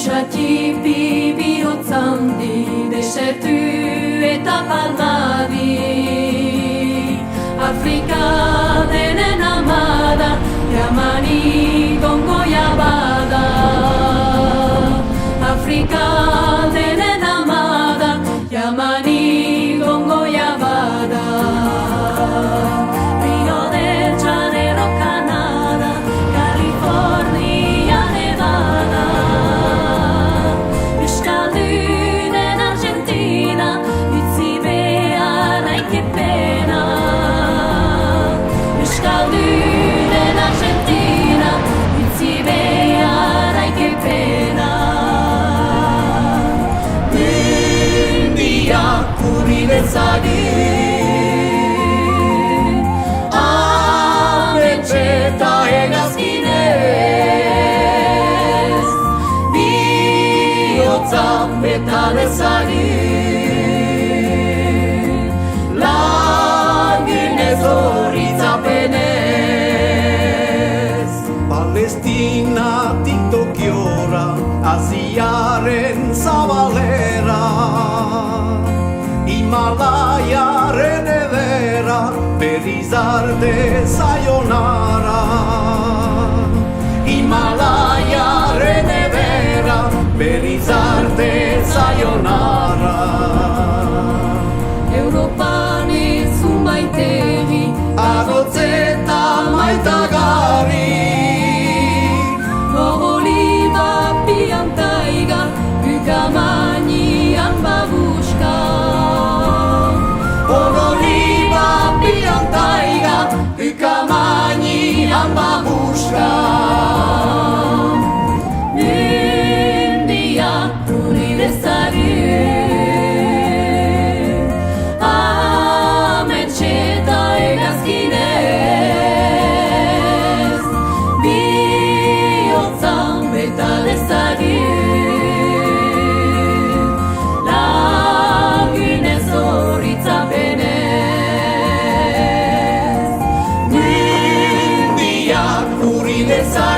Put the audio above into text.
Txatipi bihotzandi, desertu eta palmadi. Afrika denen amada, Yamani gongoia bada. Afrika denen amada, Yamani gongoia bada. Rio de Janeiro, Canada, California, Nevada. Euskaldunen Argentina, utzi beharra que pena. Euskaldunen Argentina, utzi beharra que pena. Mundiak urri dezagun, amets eta hegazkinez, bihotza beta dezagun, lagunez horitzapenez. Palestinatik Tokiora, Asiaren zabalera, Himalaiaren edera, berriz arte sayonara. Himalaiaren edera, berriz arte sayonara. Europan ezun baitegi, Agotzeta maitagarri, Oliva piantaiga, ukamanian babushka. Oliva piantaiga, ukamanian babushka. Mundiak urri dezagun, amets eta hegazkinez, bihotza beta dezagun, lagunez horitzapenez. Mundiak urri dezagun.